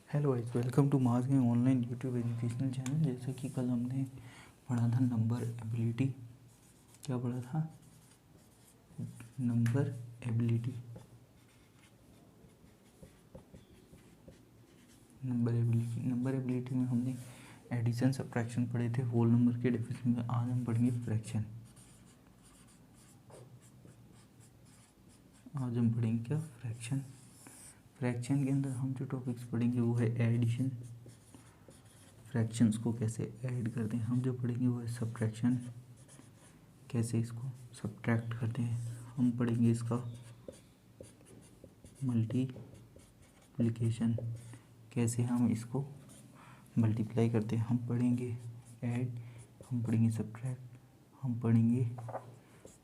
Hello guys, welcome to mass game online YouTube educational channel. जैसे कि कल हमने पढ़ा था नंबर एबिलिटी। क्या पढ़ा था? Number ability. नंबर एबिलिटी में हमने एडिशन सब्ट्रैक्शन पढ़े थे होल नंबर के डेफिनेशन में। आज हम पढ़ेंगे फ्रैक्शन। आज हम पढ़ेंगे क्या? फ्रैक्शन। फ्रैक्शन के अंदर हम जो टॉपिक्स पढ़ेंगे वो है एडिशन। फ्रैक्शंस को कैसे ऐड करते हैं हम जो पढ़ेंगे वो है सब्ट्रैक्शन, कैसे इसको सब्ट्रैक्ट करते हैं। हम पढ़ेंगे इसका मल्टीप्लिकेशन, कैसे हम इसको मल्टीप्लाई करते हैं। हम पढ़ेंगे ऐड, हम पढ़ेंगे सब्ट्रैक्ट, हम पढ़ेंगे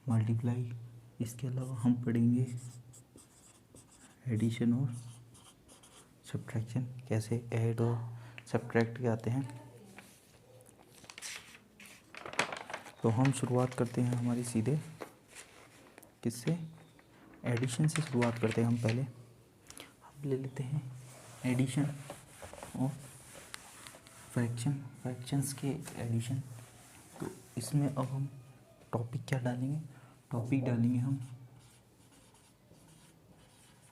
मल्टीप्लाई। इसके अलावा हम पढ़ेंगे एडिशन और सब्ट्रैक्शन, कैसे ऐड और सब्ट्रैक्ट करते हैं। तो हम शुरुआत करते हैं हमारी सीधे किससे? एडिशन से शुरुआत करते हैं। हम पहले हम ले लेते हैं एडिशन और फ्रैक्शन। फ्रैक्शंस के एडिशन। तो इसमें अब हम टॉपिक क्या डालेंगे? टॉपिक डालेंगे हम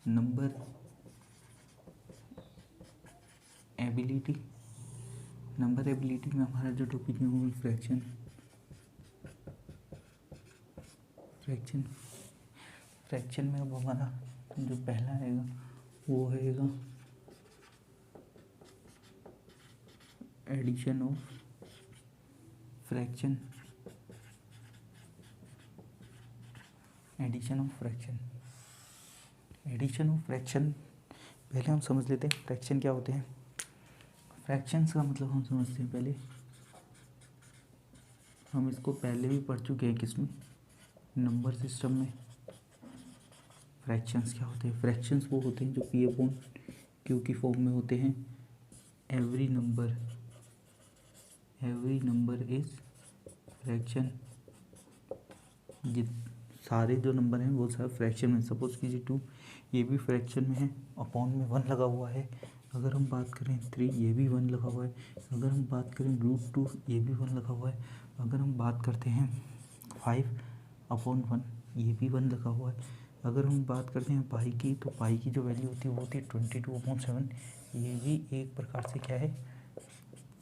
नंबर एबिलिटी। नंबर एबिलिटी में हमारा जो टॉपिक है वो फ्रैक्शन। फ्रैक्शन में अब हमारा जो पहला आएगा वो रहेगा addition of fraction. Addition of fraction. Addition of fraction पहले हम समझ लेते हैं फ्रैक्शन क्या होते हैं। फ्रैक्शंस का मतलब हम समझते हैं पहले। हम इसको पहले भी पढ़ चुके हैं किसमें? नंबर सिस्टम में। फ्रैक्शंस क्या होते हैं? फ्रैक्शंस वो होते हैं जो पी अपॉन क्यू की फॉर्म में होते हैं। Every number is fraction. जित सारे जो नंबर हैं वो सब फ्रैक्शन में। सपोज कीजिए 2, ये भी फ्रैक्शन में है, अपॉन में 1 लगा हुआ है। अगर हम बात करें 3, ये भी 1 लगा हुआ है। अगर हम बात करें √2, ये भी 1 लगा हुआ है। अगर हम बात करते हैं 5/1, ये भी 1 लगा हुआ है। अगर हम बात करते हैं पाई की, तो पाई की जो वैल्यू होती है वो होती है 22/7। ये भी एक प्रकार से क्या है?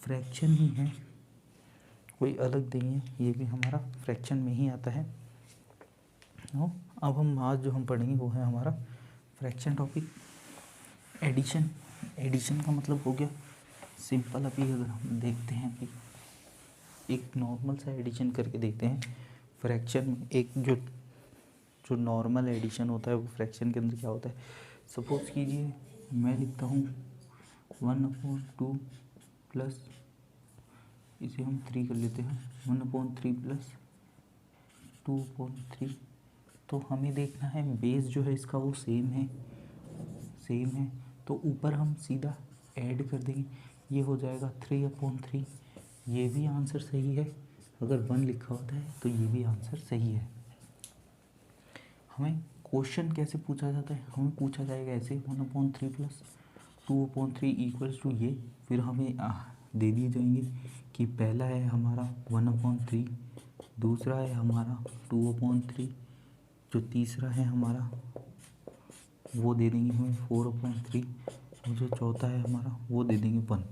फ्रैक्शन ही है, कोई अलग नहीं है। ये भी हमारा फ्रैक्शन में ही आता है। अब हम आज जो हम पढ़ेंगे वो है हमारा फ्रैक्शन टॉपिक। एडिशन। एडिशन का मतलब हो गया सिंपल। अभी अगर हम देखते हैं कि एक नॉर्मल सा एडिशन करके देखते हैं फ्रैक्शन में। एक जो नॉर्मल एडिशन होता है वो फ्रैक्शन के अंदर क्या होता है? सपोज कीजिए मैं लिखता हूँ 1/2 प्लस, इसे हम 3 कर लेते हैं, 1/3 प्लस 2/3। तो हमें देखना है बेस जो है इसका वो सेम है। तो ऊपर हम सीधा ऐड कर देंगे, ये हो जाएगा 3/3। ये भी आंसर सही है। अगर 1 लिखा होता है तो ये भी आंसर सही है। हमें क्वेश्चन कैसे पूछा जाता है? हमें पूछा जाएगा ऐसे 1/3 प्लस 2/3 इक्वल्स टू ये। फिर हमें दे दिए जाएंगे कि पहला है हमारा 1/3, दूसरा है हमारा 2/3, जो तीसरा है हमारा वो दे देंगे हमें 4/3, और जो चौथा है हमारा वो दे देंगे 1।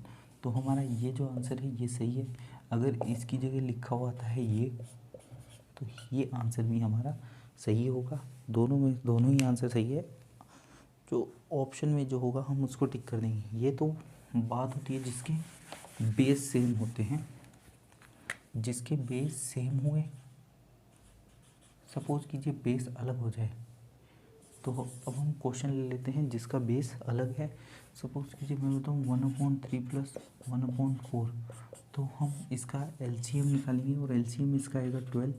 तो हमारा ये जो आंसर है ये सही है। अगर इसकी जगह लिखा हुआ था है ये, तो ये आंसर भी हमारा सही होगा। दोनों ही आंसर सही है। जो ऑप्शन में जो होगा हम उसको टिक कर देंगे। ये तो बात होती है जिसके बेस सेम होते हैं। जिसके बेस सेम हुए, सपोज कीजिए बेस अलग हो जाए, तो अब हम क्वेश्चन ले लेते हैं जिसका बेस अलग है। सपोज कीजिए मैं बताऊँ 1/3 प्लस 1/4, तो हम इसका एलसीएम निकालेंगे और एलसीएम इसका आएगा 12,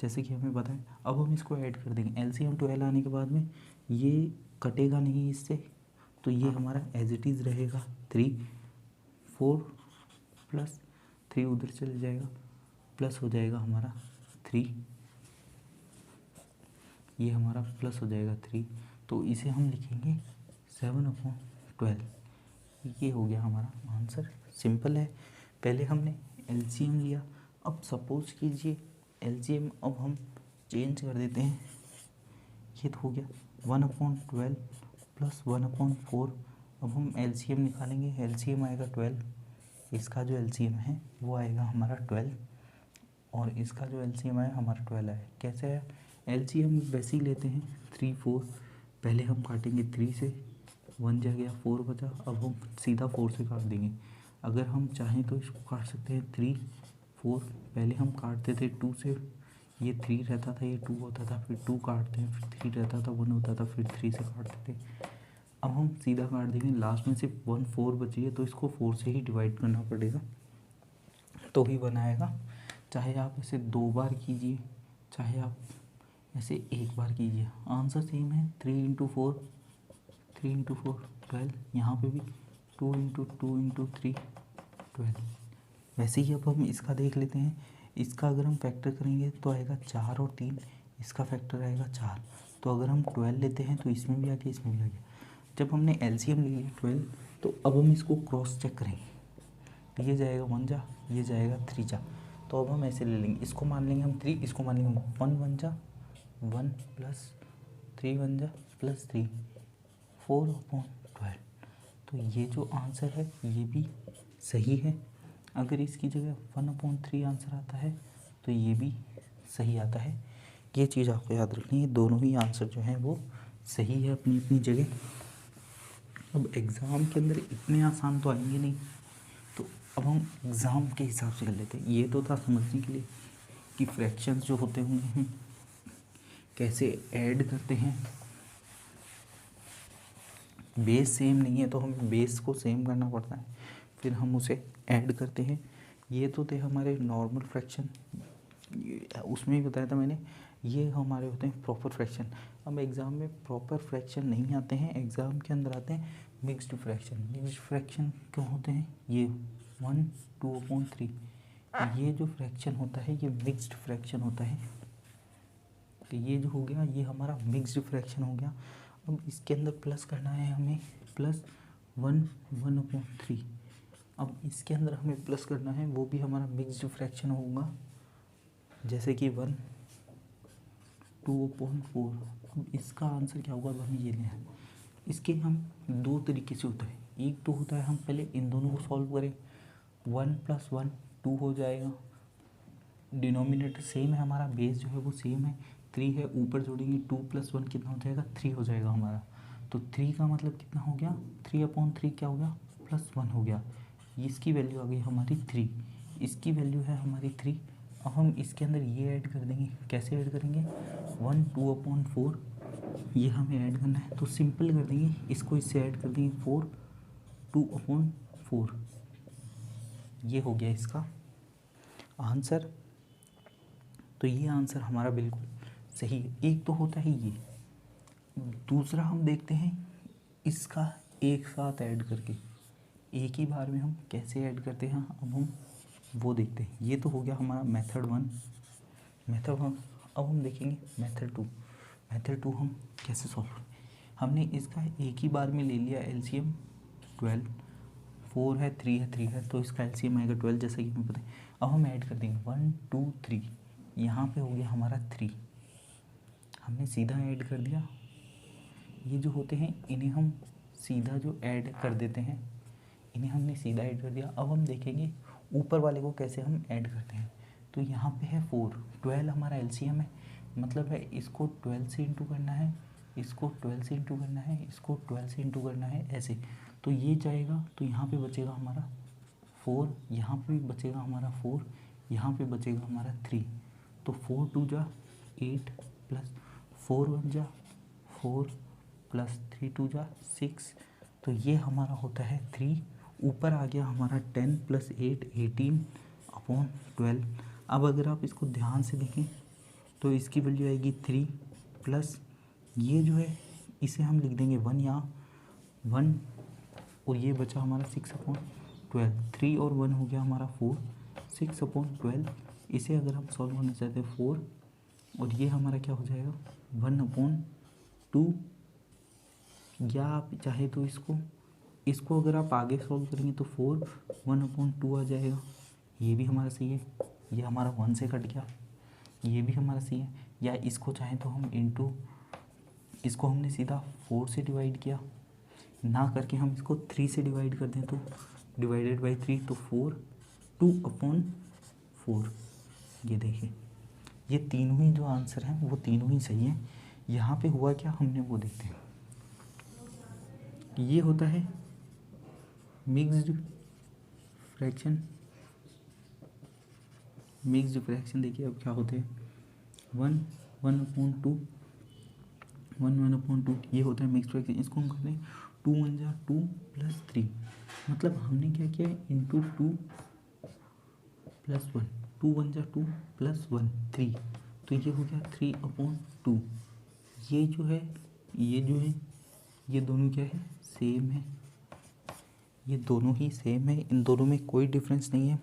जैसे कि हमें पता है। अब हम इसको ऐड कर देंगे। एलसीएम 12 आने के बाद में ये कटेगा नहीं इससे, तो ये हमारा एज इट इज़ रहेगा 3। 4 प्लस 3 उधर चले जाएगा, प्लस हो जाएगा हमारा 3। ये हमारा प्लस हो जाएगा 3। तो इसे हम लिखेंगे 7/12। ये हो गया हमारा आंसर। सिंपल है। पहले हमने एलसीएम लिया, अब सपोज कीजिए एलसीएम अब हम चेंज कर देते हैं। ये तो हो गया 1/12 प्लस 1/4। अब हम एलसीएम निकालेंगे, एलसीएम आएगा 12। इसका जो एलसीएम है वो आएगा हमारा 12 और इसका जो एलसीएम आया हमारा 12 आया। कैसे आया? एलसीएम वैसे ही लेते हैं 3 4। पहले हम काटेंगे 3 से, 1 जा गया, 4 बचा। अब हम सीधा 4 से काट देंगे। अगर हम चाहें तो इसको काट सकते हैं 3 4। पहले हम काटते थे 2 से, ये 3 रहता था, ये 2 होता था, फिर 2 काटते हैं, फिर 3 रहता था, 1 होता था, फिर 3 से काटते थे। अब हम सीधा काट देंगे, लास्ट में सिर्फ 1 4 बची है तो इसको 4 से ही डिवाइड करना पड़ेगा तो ही बनाएगा। चाहे आप इसे 2 बार कीजिए, चाहे आप ऐसे 1 बार कीजिए, आंसर सेम है। 3 × 4 12। यहाँ पे भी 2 × 2 × 3 12। वैसे ही अब हम इसका देख लेते हैं। इसका अगर हम फैक्टर करेंगे तो आएगा 4 और 3, इसका फैक्टर आएगा 4। तो अगर हम 12 लेते हैं तो इसमें भी आ गया, इसमें भी आ गया। जब हमने एलसीएम ले लिया 12, तो अब हम इसको क्रॉस चेक करेंगे। तो ये जाएगा 1 जा, ये जाएगा 3 जा। तो अब हम ऐसे ले लेंगे, इसको मान लेंगे हम 3, इसको मान लेंगे 1 1 जा 1 प्लस 3 1 जा प्लस 3 4/12। तो ये जो आंसर है ये भी सही है। अगर इसकी जगह 1/3 आंसर आता है तो ये भी सही आता है। ये चीज़ आपको याद रखनी है, दोनों ही आंसर जो हैं वो सही है अपनी अपनी जगह। अब एग्ज़ाम के अंदर इतने आसान तो आएंगे नहीं, तो अब हम एग्ज़ाम के हिसाब से कर लेते हैं। ये तो था समझने के लिए कि फ्रैक्शंस जो होते होंगे कैसे ऐड करते हैं। बेस सेम नहीं है तो हमें बेस को सेम करना पड़ता है, फिर हम उसे ऐड करते हैं। ये तो थे हमारे नॉर्मल फ्रैक्शन, उसमें भी बताया था मैंने, ये हमारे होते हैं प्रॉपर फ्रैक्शन। अब एग्ज़ाम में प्रॉपर फ्रैक्शन नहीं आते हैं, एग्ज़ाम के अंदर आते हैं मिक्स्ड फ्रैक्शन। मिक्स्ड फ्रैक्शन क्यों होते हैं? ये 1 2/3 ये जो फ्रैक्शन होता है ये मिक्स्ड फ्रैक्शन होता है। तो ये जो हो गया ये हमारा मिक्स्ड फ्रैक्शन हो गया। अब इसके अंदर प्लस करना है हमें, प्लस 1 1/3। अब इसके अंदर हमें प्लस करना है, वो भी हमारा मिक्स्ड फ्रैक्शन होगा, जैसे कि 1 2/4। अब इसका आंसर क्या होगा? अब हमें ये लेना है। इसके हम 2 तरीके से होता है। एक तो होता है हम पहले इन दोनों को सॉल्व करें, 1 + 1 2 हो जाएगा। डिनोमिनेटर सेम है हमारा, बेस जो है वो सेम है, 3 है, ऊपर जोड़ेंगे 2 + 1 कितना हो जाएगा? 3 हो जाएगा हमारा। तो 3 का मतलब कितना हो गया? 3/3 क्या हो गया? +1 हो गया। इसकी वैल्यू आ गई हमारी 3, इसकी वैल्यू है हमारी 3। अब हम इसके अंदर ये ऐड कर देंगे। कैसे ऐड करेंगे? 1 2/4 ये हमें ऐड करना है, तो सिंपल कर देंगे, इसको इससे ऐड कर देंगे 4 2/4। ये हो गया इसका आंसर। तो ये आंसर हमारा बिल्कुल सही है। एक तो होता है ये, दूसरा हम देखते हैं इसका एक साथ ऐड करके, एक ही बार में हम कैसे ऐड करते हैं, अब हम वो देखते हैं। ये तो हो गया हमारा मेथड 1। अब हम देखेंगे मेथड 2। मेथड 2 हम कैसे सॉल्व करें। हमने इसका एक ही बार में ले लिया एलसीएम 12, 4 है 3 है 3 है, तो इसका एलसीएम आएगा 12 जैसा कि हमें पता है। अब हम ऐड कर देंगे 1 2 3, यहाँ पे हो गया हमारा 3, हमने सीधा ऐड कर दिया। ये जो होते हैं इन्हें हम सीधा जो ऐड कर देते हैं, इन्हें हमने सीधा ऐड कर दिया। अब हम देखेंगे ऊपर वाले को कैसे हम ऐड करते हैं। तो यहाँ पे है 4, 12 हमारा एलसीएम है, मतलब है इसको 12 से इंटू करना है, इसको 12 से इंटू करना है, इसको 12 से इंटू करना है, ऐसे। तो ये जाएगा, तो यहाँ पे बचेगा हमारा 4, यहाँ पे भी बचेगा हमारा 4, यहाँ पे बचेगा हमारा 3। तो 4 2 जा 8 प्लस 4 1 जा 4 प्लस 3 2 जा 6। तो ये हमारा होता है 3। ऊपर आ गया हमारा 10 + 8 18/12। अब अगर आप इसको ध्यान से देखें तो इसकी वैल्यू आएगी 3 प्लस ये जो है इसे हम लिख देंगे 1 यहाँ 1, और ये बचा हमारा 6/12। 3 और 1 हो गया हमारा 4, 6/12। इसे अगर हम सॉल्व करना चाहते हैं 4, और ये हमारा क्या हो जाएगा 1/2, या आप चाहे तो इसको इसको अगर आप आगे सॉल्व करेंगे तो 4 1/2 आ जाएगा। ये भी हमारा सही है, ये हमारा 1 से कट गया, ये भी हमारा सही है। या इसको चाहें तो हम इंटू, इसको हमने सीधा 4 से डिवाइड किया, ना करके हम इसको 3 से डिवाइड कर दें तो डिवाइडेड बाई 3, तो 4 2/4। ये देखिए, ये तीनों ही जो आंसर हैं वो तीनों ही सही हैं। यहाँ पे हुआ क्या हमने वो देखते हैं। ये होता है मिक्स्ड फ्रैक्शन। मिक्स्ड फ्रैक्शन देखिए अब क्या होते हैं, 1 1/2, 1/2, ये होता है मिक्स्ड फ्रैक्शन। इसको हम करते हैं 2 1 जा 2 + 3, मतलब हमने क्या किया है इंटू 2 + 1, 2 1 जा 2 + 1 3, तो ये हो गया 3/2। ये जो है ये दोनों क्या है, सेम है, ये दोनों ही सेम है, इन दोनों में कोई डिफरेंस नहीं है।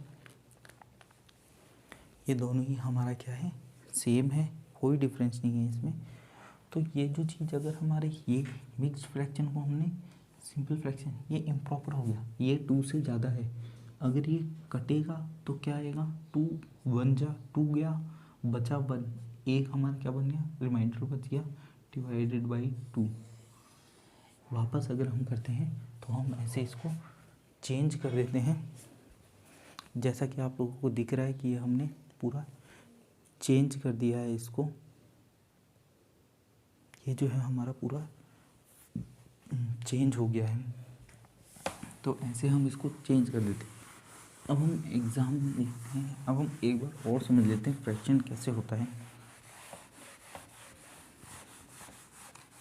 ये दोनों ही हमारा क्या है, सेम है, कोई डिफरेंस नहीं है इसमें। तो ये जो चीज़ अगर हमारे ये मिक्स्ड फ्रैक्शन को हमने सिंपल फ्रैक्शन, ये इम्प्रॉपर हो गया, ये 2 से ज़्यादा है, अगर ये कटेगा तो क्या आएगा, 2 1 जा 2 गया, बचा 1, एक हमारा क्या बन गया, रिमाइंडर बच गया, डिवाइडेड बाई 2। वापस अगर हम करते हैं तो हम ऐसे इसको चेंज कर देते हैं, जैसा कि आप लोगों को दिख रहा है कि ये हमने पूरा चेंज कर दिया है इसको। ये जो है हमारा पूरा चेंज हो गया है, तो ऐसे हम इसको चेंज कर देते हैं। अब हम एग्ज़ाम में देखते हैं, अब हम एक बार और समझ लेते हैं फ्रैक्शन कैसे होता है।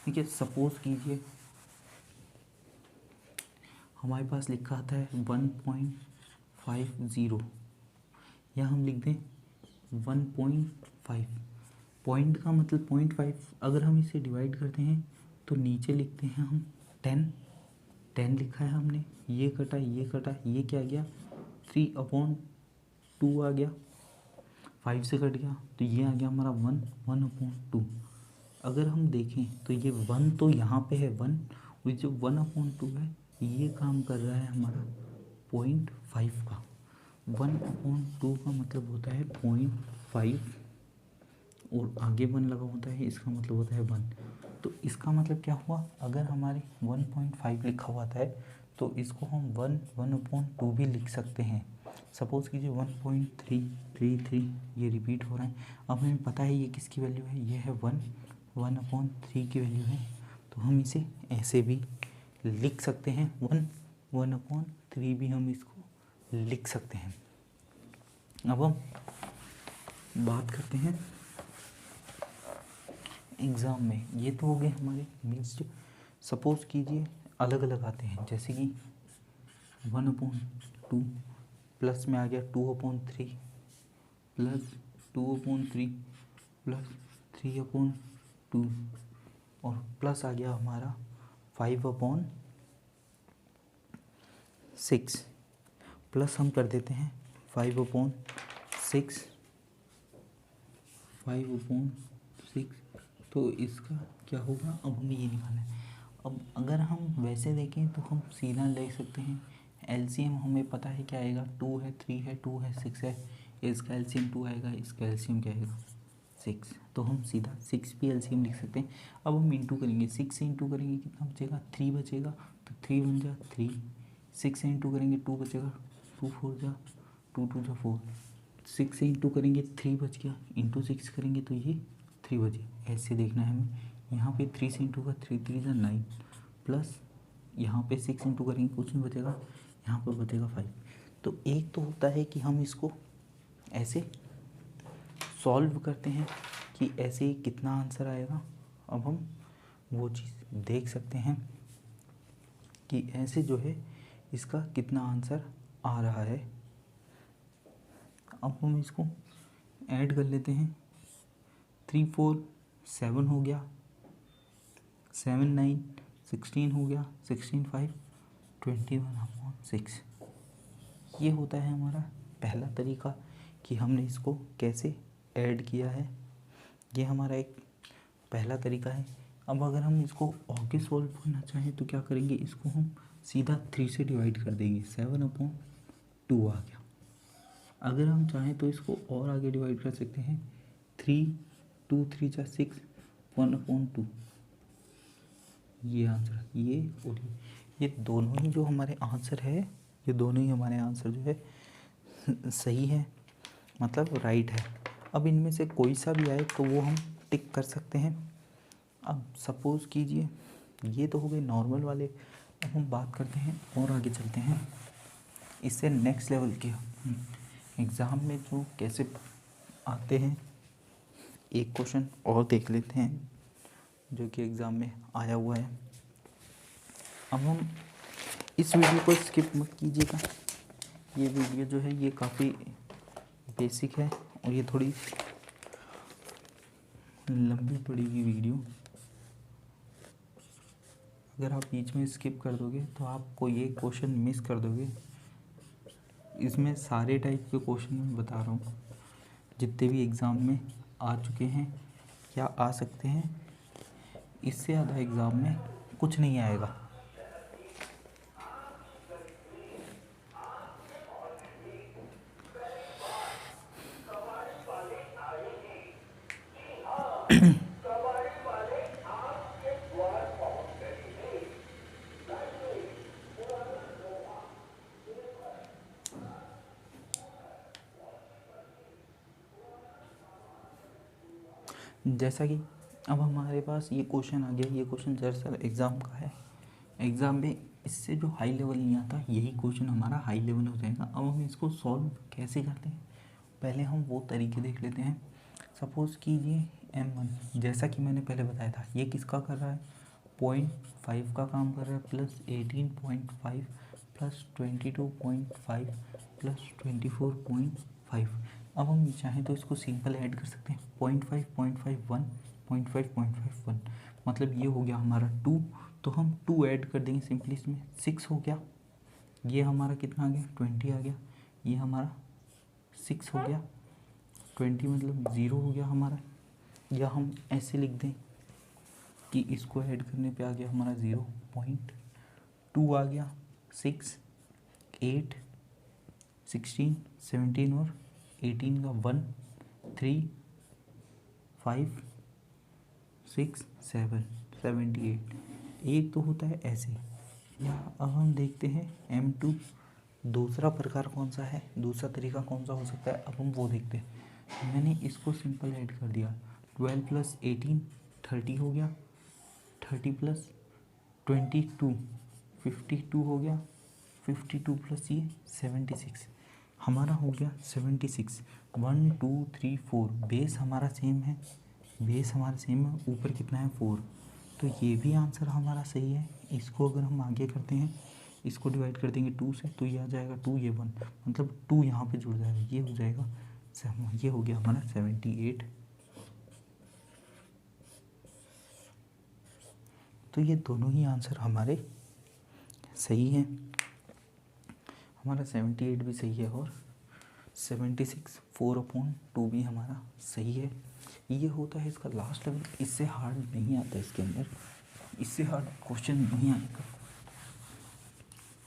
ठीक है, सपोज कीजिए हमारे पास लिखा आता है 1.50, या हम लिख दें 1.5। पॉइंट का मतलब 0.5, अगर हम इसे डिवाइड करते हैं तो नीचे लिखते हैं हम 10 लिखा है हमने, ये कटा, ये क्या गया 3/2 आ गया, 5 से कट गया तो ये आ गया हमारा 1/2। अगर हम देखें तो ये 1 तो यहाँ पे है 1, और जो 1/2 है ये काम कर रहा है हमारा 0.5 का। 1/2 का मतलब होता है 0.5, और आगे 1 लगा होता है, इसका मतलब होता है 1। तो इसका मतलब क्या हुआ, अगर हमारे 1.5 लिखा हुआ है तो इसको हम 1/2 भी लिख सकते हैं। सपोज़ कीजिए 1.333 ये रिपीट हो रहा है। अब हमें पता है ये किसकी वैल्यू है, ये है 1/3 की वैल्यू है, तो हम इसे ऐसे भी लिख सकते हैं, 1/3 भी हम इसको लिख सकते हैं। अब हम बात करते हैं एग्ज़ाम में, ये तो हो गए हमारे मिक्स्ड। सपोज़ कीजिए अलग अलग आते हैं, जैसे कि 1/2 प्लस में आ गया 2/3 प्लस 2/3 प्लस 3/2, और प्लस आ गया हमारा 5/6, प्लस हम कर देते हैं 5/6, तो इसका क्या होगा, अब हमें ये निकालना है। अब अगर हम वैसे देखें तो हम सीधा ले सकते हैं, एलसीएम हमें पता है क्या आएगा, 2 है 3 है 2 है 6 है, इसका एलसीएम 2 आएगा, इसका एलसीएम क्या आएगा 6, तो हम सीधा 6 भी एलसीएम लिख सकते हैं। अब हम इंटू करेंगे, 6 से इंटू करेंगे कितना बचेगा, 3 बचेगा, तो 3 बन जा 3, 6 से इंटू करेंगे 2 बचेगा, 2 4 जा 2 2 जा 4, 6 से इंटू करेंगे 3 बच गया, इंटू 6 करेंगे तो ये 3 बचे। ऐसे देखना है हमें, यहाँ पे 3 से इंटू का 3 3 जा 9, प्लस यहाँ पे 6 इंटू करेंगे कुछ नहीं बचेगा, यहाँ पर बचेगा 5। तो एक तो होता है कि हम इसको ऐसे सॉल्व करते हैं कि ऐसे ही कितना आंसर आएगा। अब हम वो चीज़ देख सकते हैं कि ऐसे जो है इसका कितना आंसर आ रहा है। अब हम इसको ऐड कर लेते हैं, 3 4 7 हो गया, 7 9 16 हो गया, 16 5 21/6। ये होता है हमारा पहला तरीका कि हमने इसको कैसे ऐड किया है, ये हमारा एक पहला तरीका है। अब अगर हम इसको आगे सॉल्व करना चाहें तो क्या करेंगे, इसको हम सीधा 3 से डिवाइड कर देगी, 7/2 आ गया। अगर हम चाहें तो इसको और आगे डिवाइड कर सकते हैं, 3, 2 3 जा 6, 1/2। ये आंसर, ये और ये दोनों ही जो हमारे आंसर है, ये दोनों ही हमारे आंसर जो है सही है, मतलब राइट है। अब इनमें से कोई सा भी आए तो वो हम टिक कर सकते हैं। अब सपोज़ कीजिए ये तो हो गए नॉर्मल वाले। अब हम बात करते हैं और आगे चलते हैं, इससे नेक्स्ट लेवल के एग्ज़ाम में जो कैसे आते हैं। एक क्वेश्चन और देख लेते हैं जो कि एग्ज़ाम में आया हुआ है। अब हम इस वीडियो को स्किप मत कीजिएगा, ये वीडियो जो है ये काफ़ी बेसिक है और ये थोड़ी लंबी पड़ेगी वीडियो। अगर आप बीच में स्किप कर दोगे तो आपको ये क्वेश्चन मिस कर दोगे। इसमें सारे टाइप के क्वेश्चन मैं बता रहा हूँ, जितने भी एग्ज़ाम में आ चुके हैं या आ सकते हैं। इससे ज़्यादा एग्ज़ाम में कुछ नहीं आएगा। जैसा कि अब हमारे पास ये क्वेश्चन आ गया, ये क्वेश्चन दरअसल एग्ज़ाम का है। एग्ज़ाम में इससे जो हाई लेवल नहीं आता, यही क्वेश्चन हमारा हाई लेवल हो जाएगा। अब हम इसको सॉल्व कैसे करते हैं, पहले हम वो तरीके देख लेते हैं। सपोज़ कीजिए M1, जैसा कि मैंने पहले बताया था, ये किसका कर रहा है, 0.5 का काम कर रहा है, प्लस 18.5 प्लस 22.5 प्लस 24.5। अब हम चाहें तो इसको सिंपल ऐड कर सकते हैं, 0.5 0.5 1 0.5 0.5 1, मतलब ये हो गया हमारा 2। तो हम 2 ऐड कर देंगे सिंपली, इसमें 6 हो गया। ये हमारा कितना आ गया, 20 आ गया। ये हमारा 6 हो गया, 20 मतलब 0 हो गया हमारा। या हम ऐसे लिख दें कि इसको ऐड करने पे आ गया हमारा 0.2 आ गया, 6 8 16 17 और 18 का 1 3 5 6 7 78। एक तो होता है ऐसे। या अब हम देखते हैं M2 दूसरा प्रकार कौन सा है, दूसरा तरीका कौन सा हो सकता है, अब हम वो देखते हैं। मैंने इसको सिंपल ऐड कर दिया, 12 प्लस 18 30 हो गया, 30 प्लस 22 52 हो गया, 52 प्लस ये 76 हमारा हो गया 76। 1 2 3 4 बेस हमारा सेम है, बेस हमारा सेम है, ऊपर कितना है 4। तो ये भी आंसर हमारा सही है। इसको अगर हम आगे करते हैं, इसको डिवाइड कर देंगे 2 से, तो ये आ जाएगा 2 ये 1, मतलब 2 यहाँ पे जुड़ जाएगा, ये हो जाएगा ये हो गया हमारा 78। तो ये दोनों ही आंसर हमारे सही हैं। हमारा 78 भी सही है और 76 4/2 भी हमारा सही है। ये होता है इसका लास्ट लेवल। इससे हार्ड नहीं आता, इसके अंदर इससे हार्ड क्वेश्चन नहीं आएगा,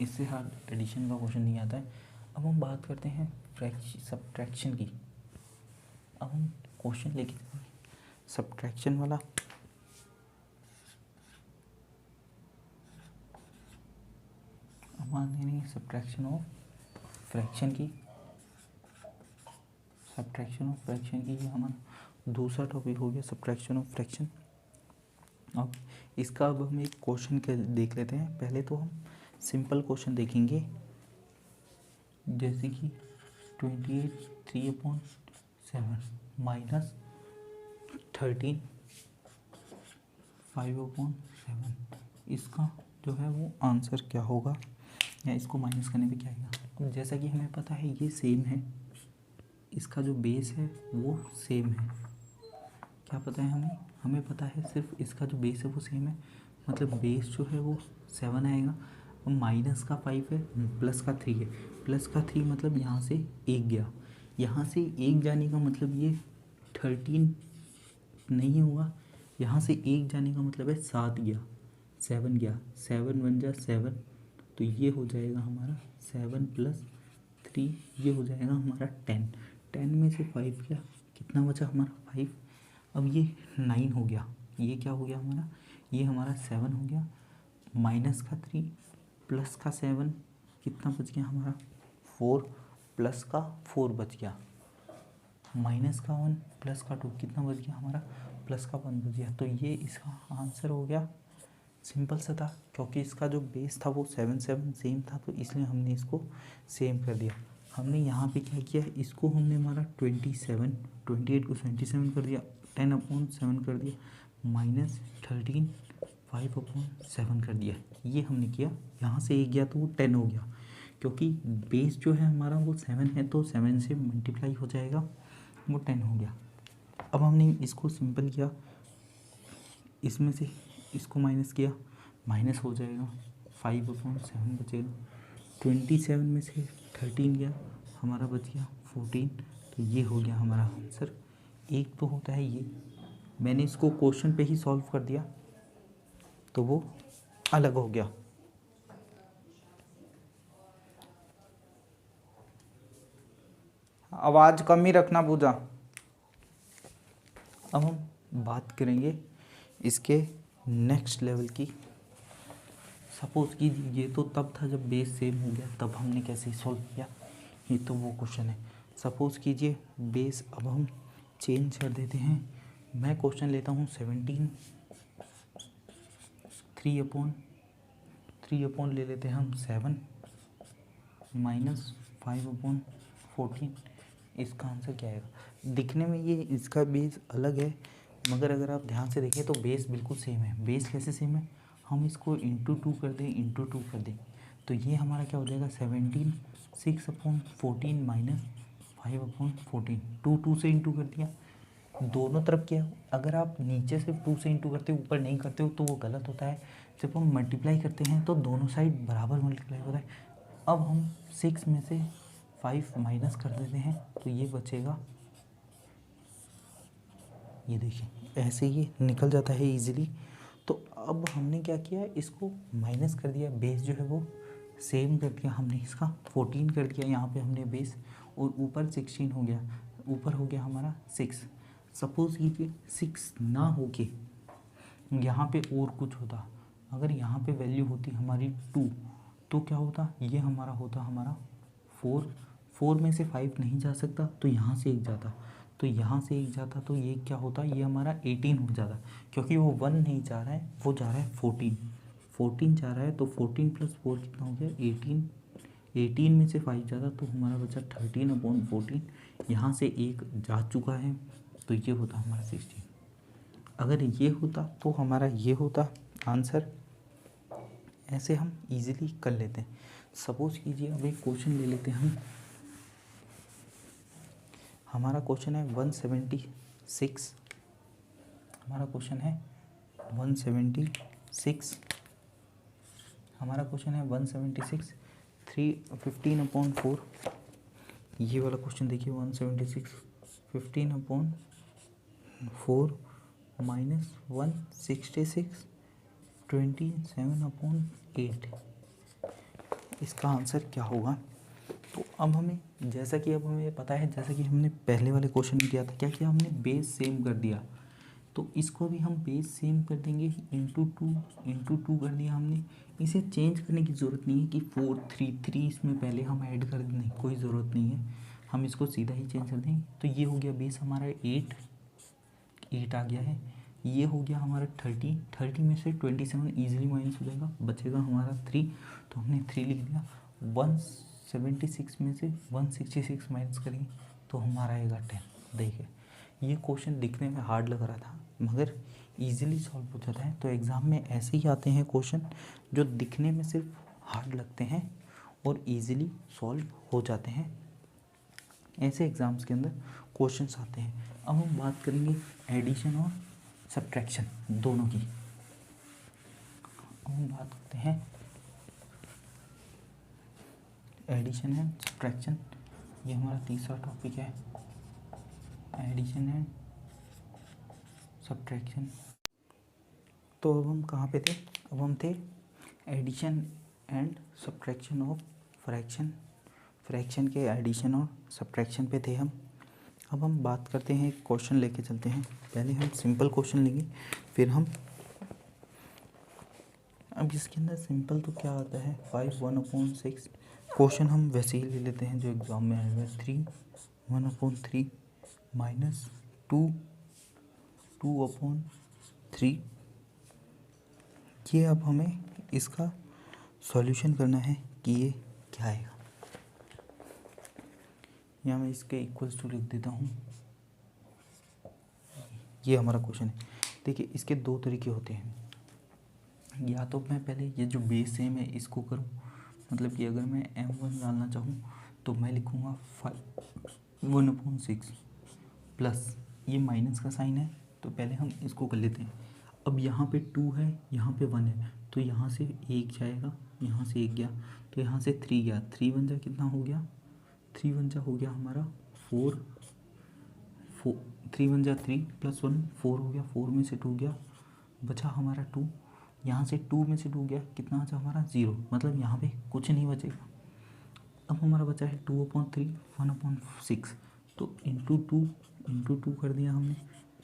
इससे हार्ड एडिशन का क्वेश्चन नहीं आता है। अब हम बात करते हैं सब्ट्रैक्शन की। अब हम क्वेश्चन लेके सब्ट्रैक्शन वाला। अब मान लेंगे सब्ट्रैक्शन ऑफ फ्रैक्शन की, सब्ट्रैक्शन ऑफ फ्रैक्शन की ये हमारा दूसरा टॉपिक हो गया, सब्ट्रैक्शन ऑफ फ्रैक्शन। अब इसका अब हम एक क्वेश्चन के देख लेते हैं। पहले तो हम सिंपल क्वेश्चन देखेंगे, जैसे कि 28 3/7 माइनस 13 5/7। इसका जो है वो आंसर क्या होगा, या इसको माइनस करने पे क्या आएगा। जैसा कि हमें पता है ये सेम है, इसका जो बेस है वो सेम है। क्या पता है हमें, हमें पता है सिर्फ इसका जो बेस है वो सेम है, मतलब बेस जो है वो 7 आएगा। और माइनस का 5 है, प्लस का 3 है। प्लस का 3 मतलब यहाँ से 1 गया, यहाँ से 1 जाने का मतलब ये 13 नहीं हुआ, यहाँ से 1 जाने का मतलब है 7 गया, 7 गया, 7 1 जा 7 तो ये हो जाएगा हमारा 7 + 3, ये हो जाएगा हमारा 10। 10 में से 5 गया, कितना बचा हमारा 5। अब ये 9 हो गया, ये क्या हो गया हमारा, ये हमारा 7 हो गया, माइनस का 3 प्लस का 7, कितना बच गया हमारा 4 प्लस का 4 बच गया, माइनस का 1 प्लस का 2, कितना बच गया हमारा प्लस का 1 बच गया। तो ये इसका आंसर हो गया। सिंपल सा था, क्योंकि इसका जो बेस था वो 7 7 सेम था, तो इसलिए हमने इसको सेम कर दिया। हमने यहाँ पे क्या किया, इसको हमने हमारा 28 को 77 कर दिया, 10/7 कर दिया, -13 5/7 कर दिया। ये हमने किया, यहाँ से 1 गया तो वो 10 हो गया, क्योंकि बेस जो है हमारा वो 7 है, तो 7 से मल्टीप्लाई हो जाएगा, वो 10 हो गया। अब हमने इसको सिंपल किया, इसमें से इसको माइनस किया, माइनस हो जाएगा, 5/7 बचेगा, 27 में से 13 गया, हमारा बच गया 14। तो ये हो गया हमारा आंसर। एक तो होता है ये, मैंने इसको क्वेश्चन पे ही सॉल्व कर दिया तो वो अलग हो गया। आवाज़ कम ही रखना पूजा। अब हम बात करेंगे इसके नेक्स्ट लेवल की। सपोज कीजिए ये तो तब था जब बेस सेम हो गया, तब हमने कैसे सॉल्व किया, ये तो वो क्वेश्चन है। सपोज कीजिए बेस अब हम चेंज कर देते हैं। मैं क्वेश्चन लेता हूँ 17, 3/3 ले लेते हैं हम 7 -5/14। इसका आंसर क्या आएगा। दिखने में ये इसका बेस अलग है, मगर अगर आप ध्यान से देखें तो बेस बिल्कुल सेम है। बेस कैसे सेम है, हम इसको इंटू 2 कर दें, इंटू 2 कर दें, तो ये हमारा क्या हो जाएगा 17 6/14 -5/14। 2 से इंटू कर दिया, दोनों तरफ क्या है, अगर आप नीचे से 2 से इंटू करते हो, ऊपर नहीं करते हो तो वो गलत होता है। जब हम मल्टीप्लाई करते हैं तो दोनों साइड बराबर मल्टीप्लाई होता है। अब हम 6 में से 5 माइनस कर देते हैं, तो ये बचेगा, ये देखिए ऐसे ये निकल जाता है इजीली। तो अब हमने क्या किया, इसको माइनस कर दिया, बेस जो है वो सेम कर दिया हमने, इसका 14 कर दिया यहाँ पे हमने बेस, और ऊपर 16 हो गया, ऊपर हो गया हमारा 6। सपोज कीजिए 6 ना हो के यहाँ पे और कुछ होता, अगर यहाँ पे वैल्यू होती हमारी 2, तो क्या होता, ये हमारा होता हमारा 4 में से 5 नहीं जा सकता, तो यहाँ से 1 जाता, तो यहाँ से 1 जाता, तो ये क्या होता, ये हमारा 18 हो जाता, क्योंकि वो 1 नहीं जा रहा है, वो जा रहा है 14 जा रहा है, तो 14 + 4 कितना हो गया 18। 18 में से 5 जाता तो हमारा बचा 13/14। यहाँ से 1 जा चुका है, तो ये होता हमारा 16। अगर ये होता तो हमारा ये होता आंसर। ऐसे हम इजीली कर लेते हैं। सपोज कीजिए अब एक क्वेश्चन ले लेते हैं हम, हमारा क्वेश्चन है 176, हमारा क्वेश्चन है 176, हमारा क्वेश्चन है 176 15/4। ये वाला क्वेश्चन देखिए 176 15/4 -166 27/8। इसका आंसर क्या होगा। तो अब हमें जैसा कि अब हमें पता है, जैसा कि हमने पहले वाले क्वेश्चन में किया था, क्या किया हमने बेस सेम कर दिया, तो इसको भी हम बेस सेम कर देंगे, इंटू टू कर दिया हमने। इसे चेंज करने की ज़रूरत नहीं है कि 4 3 इसमें पहले हम ऐड कर दें, कोई ज़रूरत नहीं है, हम इसको सीधा ही चेंज कर देंगे। तो ये हो गया बेस हमारा 8 आ गया है, ये हो गया हमारा 30 में से 27 ईजिली माइनस हो जाएगा, बचेगा हमारा 3, तो हमने 3 लिख दिया। 176 में से 166 माइनस करेंगे तो हमारा आएगा 10। देखिए ये क्वेश्चन दिखने में हार्ड लग रहा था, मगर इजीली सॉल्व हो जाता है। तो एग्ज़ाम में ऐसे ही आते हैं क्वेश्चन जो दिखने में सिर्फ हार्ड लगते हैं और इजीली सॉल्व हो जाते हैं। ऐसे एग्ज़ाम्स के अंदर क्वेश्चंस आते हैं। अब हम बात करेंगे एडिशन और सब्ट्रैक्शन दोनों की। अब हम बात करते हैं एडिशन एंड सब्ट्रैक्शन, ये हमारा तीसरा टॉपिक है, एडिशन एंड सब्ट्रैक्शन। तो अब हम कहाँ पे थे, अब हम थे addition and subtraction of fraction, fraction के एडिशन और सब्ट्रैक्शन पे थे हम। अब हम बात करते हैं, एक क्वेश्चन लेके चलते हैं। पहले हम सिंपल क्वेश्चन लेंगे, फिर हम, अब इसके अंदर सिंपल तो क्या आता है 5 1/6। क्वेश्चन हम वैसे ही ले लेते हैं जो एग्ज़ाम में आया हुआ है, 3 1/3 माइनस 2 2/3। ये अब हमें इसका सॉल्यूशन करना है कि ये क्या आएगा। यहाँ मैं इसके इक्वल्स टू लिख देता हूँ। ये हमारा क्वेश्चन है। देखिए इसके दो तरीके होते हैं, या तो मैं पहले ये जो बेस है मैं इसको करूँ, मतलब कि अगर मैं m1 डालना चाहूँ तो मैं लिखूँगा 1/6 प्लस, ये माइनस का साइन है तो पहले हम इसको कर लेते हैं। अब यहाँ पे 2 है, यहाँ पे 1 है, तो यहाँ से 1 जाएगा, यहाँ से 1 गया, तो यहाँ से 3 गया, 3 1 जा कितना हो गया, 3 1 जा हो गया हमारा 4 3 1 जा 3 प्लस 1 4 हो गया, 4 में से 2 गया, बचा हमारा 2, यहाँ से 2 में से 2 गया, कितना बचा हमारा 0, मतलब यहाँ पे कुछ नहीं बचेगा। अब हमारा बचा है 2/3 1/6, तो इंटू टू कर दिया हमने,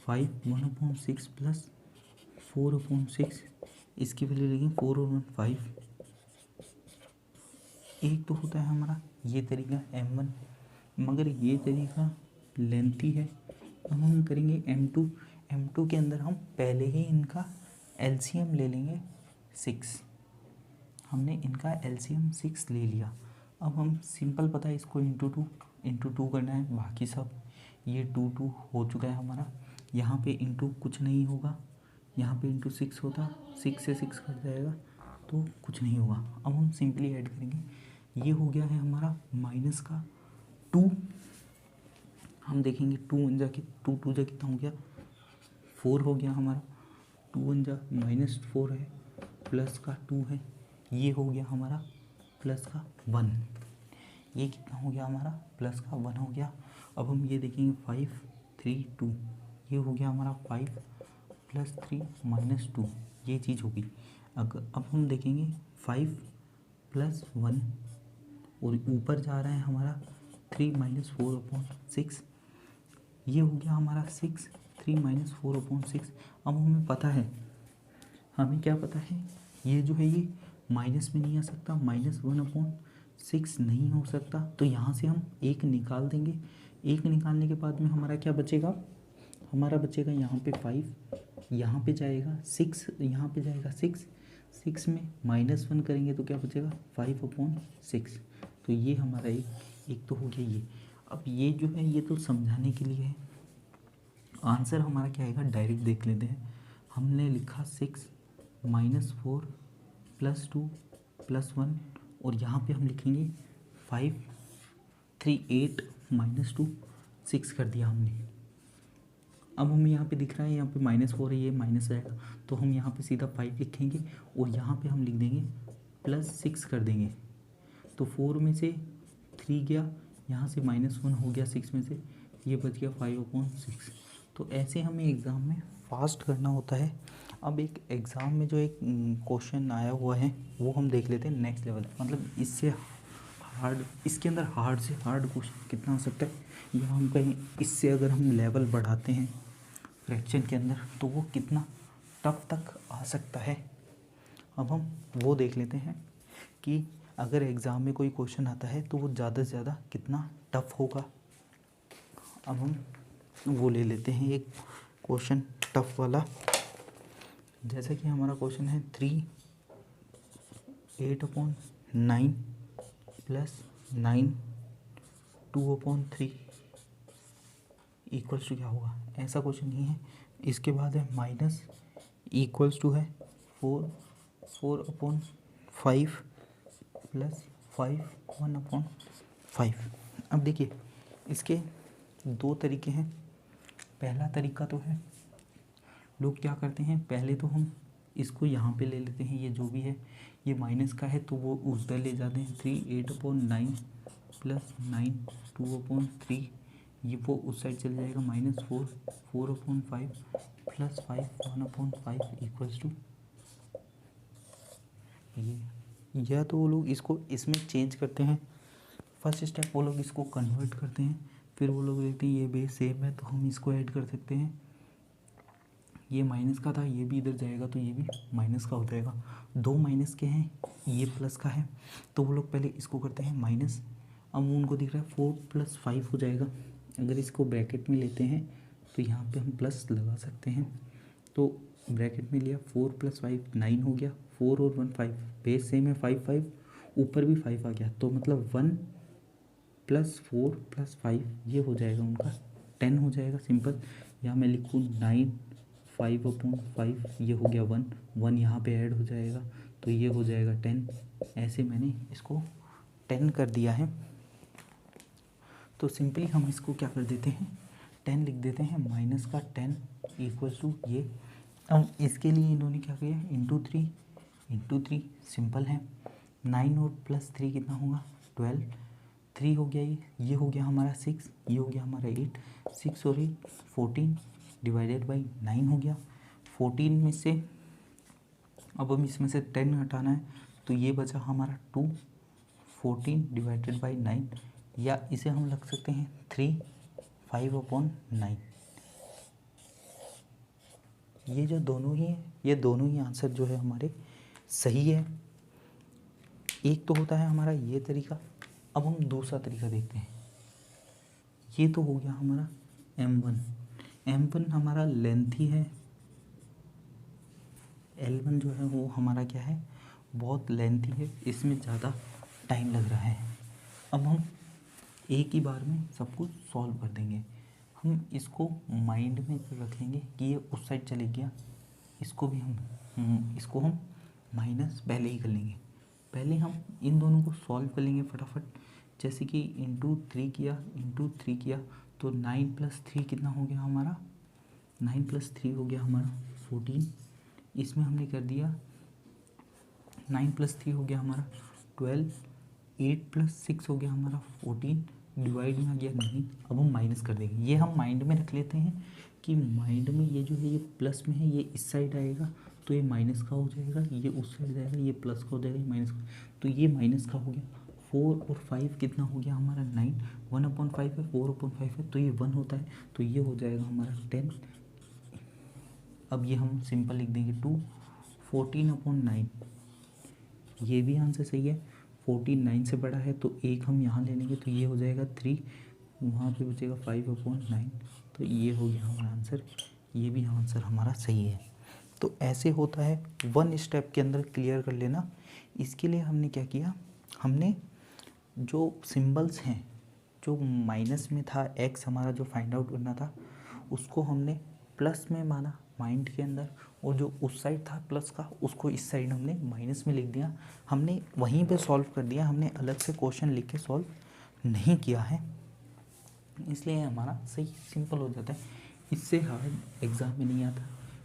5 1/6 प्लस 4/6, इसकी वैल्यू लेंगे 4 और 1 5। एक तो होता है हमारा ये तरीका m1, मगर ये तरीका लेंथी है। अब हम करेंगे m2 के अंदर हम पहले ही इनका LCM ले लेंगे 6, हमने इनका LCM 6 ले लिया। अब हम सिंपल पता है इसको इंटू टू करना है, बाकी सब ये 2 हो चुका है हमारा। यहाँ पे इंटू कुछ नहीं होगा, यहाँ पे इंटू 6 होता, 6 से 6 कट जाएगा तो कुछ नहीं होगा। अब हम सिंपली ऐड करेंगे, ये हो गया है हमारा माइनस का 2, हम देखेंगे 2 1 जा के 2 जा कितना हो गया 4 हो गया हमारा, 2 1 जा -4 है, प्लस का 2 है, ये हो गया हमारा प्लस का 1, ये कितना हो गया हमारा प्लस का 1 हो गया। अब हम ये देखेंगे 5 3 2, ये हो गया हमारा 5 प्लस 3 माइनस 2, ये चीज़ होगी। अब हम देखेंगे 5 प्लस 1 और ऊपर जा रहा है हमारा 3 - 4/6, ये हो गया हमारा 6 3 - 4/6। अब हमें पता है, हमें क्या पता है, ये जो है ये माइनस में नहीं आ सकता, -1/6 नहीं हो सकता, तो यहाँ से हम 1 निकाल देंगे। 1 निकालने के बाद में हमारा क्या बचेगा, हमारा बचेगा यहाँ पे 5, यहाँ पे जाएगा 6, यहाँ पे जाएगा 6 में -1 करेंगे तो क्या बचेगा 5/6। तो ये हमारा एक तो हो गया ये। अब ये जो है ये तो समझाने के लिए है, आंसर हमारा क्या आएगा डायरेक्ट देख लेते हैं। हमने लिखा 6 -4 प्लस 2 प्लस 1, और यहाँ पे हम लिखेंगे 5 3 8 -2 6 कर दिया हमने। अब हमें यहाँ पे दिख रहा है, यहाँ पे -4 है, ये माइनस आएगा, तो हम यहाँ पे सीधा 5 लिखेंगे और यहाँ पे हम लिख देंगे +6 कर देंगे। तो 4 में से 3 गया, यहाँ से -1 हो गया 6 में से, ये बच गया 5/6। तो ऐसे हमें एग्ज़ाम में फास्ट करना होता है। अब एक एग्ज़ाम में जो एक क्वेश्चन आया हुआ है वो हम देख लेते हैं नेक्स्ट लेवल, मतलब इससे हार्ड, इसके अंदर हार्ड से हार्ड क्वेश्चन कितना हो सकता है, या हम कहीं इससे अगर हम लेवल बढ़ाते हैं फ्रैक्शन के अंदर तो वो कितना टफ तक आ सकता है। अब हम वो देख लेते हैं कि अगर एग्ज़ाम में कोई क्वेश्चन आता है तो वो ज़्यादा से ज़्यादा कितना टफ होगा। अब हम वो ले लेते हैं एक क्वेश्चन टफ वाला, जैसा कि हमारा क्वेश्चन है 3 8/9 प्लस 9 2/3 इक्वल्स टू क्या होगा, ऐसा क्वेश्चन नहीं है। इसके बाद है माइनस इक्वल्स टू है 4/5 प्लस 5 1/5। अब देखिए इसके दो तरीके हैं। पहला तरीका तो है, लोग क्या करते हैं, पहले तो हम इसको यहाँ पे ले लेते हैं, ये जो भी है ये माइनस का है तो वो उधर ले जाते हैं, 3 8/9 प्लस 9 2/3, ये वो उस साइड चले जाएगा, -4 4/5 प्लस 5 1/5 इक्वल्स टू ये या तो वो लोग इसको इसमें चेंज करते हैं, फर्स्ट स्टेप वो लोग इसको कन्वर्ट करते हैं, फिर वो लोग देखते हैं ये बेस सेम है तो हम इसको ऐड कर सकते हैं, ये माइनस का था ये भी इधर जाएगा तो ये भी माइनस का हो जाएगा, दो माइनस के हैं ये प्लस का है, तो वो लोग पहले इसको करते हैं माइनस, अब उनको दिख रहा है 4 + 5 हो जाएगा, अगर इसको ब्रैकेट में लेते हैं तो यहाँ पे हम प्लस लगा सकते हैं, तो ब्रैकेट में लिया 4 + 5 9 हो गया, 4 और 1 5, बेस सेम है 5 5, ऊपर भी 5 आ गया, तो मतलब 1 + 4 + 5 ये हो जाएगा उनका 10 हो जाएगा सिंपल, या मैं लिखूँ 9 5/5, ये हो गया 1 1 यहाँ पे ऐड हो जाएगा तो ये हो जाएगा 10, ऐसे मैंने इसको 10 कर दिया है। तो सिंपली हम इसको क्या कर देते हैं 10 लिख देते हैं, माइनस का 10 = ये, अब इसके लिए इन्होंने क्या किया × 3 सिंपल है, 9 और +3 कितना होगा 12, 3 हो गया, ये हो गया हमारा 6, ये हो गया हमारा 8, 6 और 8 14 / 9 हो गया, 14 में से अब हम इसमें से 10 हटाना है तो ये बचा हमारा 2, 14 / 9, या इसे हम लग सकते हैं 3 5/9, ये जो दोनों ही है ये दोनों ही आंसर जो है हमारे सही है। एक तो होता है हमारा ये तरीका, अब हम दूसरा तरीका देखते हैं, ये तो हो गया हमारा m1 हमारा लेंथी है, L1 जो है वो हमारा क्या है बहुत लेंथी है, इसमें ज़्यादा टाइम लग रहा है। अब हम एक ही बार में सब कुछ सॉल्व कर देंगे, हम इसको माइंड में रख लेंगे कि ये उस साइड चले गया, इसको भी इसको हम माइनस पहले ही कर लेंगे, पहले हम इन दोनों को सॉल्व कर लेंगे फटाफट, जैसे कि × 3 किया तो 9 + 3 कितना हो गया हमारा 9 + 3 हो गया हमारा 14, इसमें हमने कर दिया 9 + 3 हो गया हमारा 12, 8 + 6 हो गया हमारा 14, डिवाइड में आ गया नहीं, अब हम माइनस कर देंगे, ये हम माइंड में रख लेते हैं कि माइंड में ये जो है ये प्लस में है, ये इस साइड आएगा तो ये माइनस का हो जाएगा, ये उस साइड जाएगा ये प्लस का हो जाएगा, ये माइनस का, तो ये माइनस का हो गया, 4 और 5 कितना हो गया हमारा 9, 1/5 है 4/5 है तो ये 1 होता है, तो ये हो जाएगा हमारा 10, अब ये हम सिंपल लिख देंगे 2, 14/9, ये भी आंसर सही है, 14 9 से बड़ा है तो एक हम यहाँ ले लेंगे तो ये हो जाएगा 3, वहाँ पे बचेगा 5/9, तो ये हो गया हमारा आंसर, ये भी आंसर हमारा सही है। तो ऐसे होता है, 1 स्टेप के अंदर क्लियर कर लेना। इसके लिए हमने क्या किया, हमने जो सिंबल्स हैं जो माइनस में था x हमारा जो फाइंड आउट करना था उसको हमने प्लस में माना माइंड के अंदर, और जो उस साइड था प्लस का उसको इस साइड हमने माइनस में लिख दिया, हमने वहीं पे सॉल्व कर दिया, हमने अलग से क्वेश्चन लिख के सॉल्व नहीं किया है, इसलिए हमारा सही सिंपल हो जाता है। इससे हार्ड एग्ज़ाम में नहीं आता,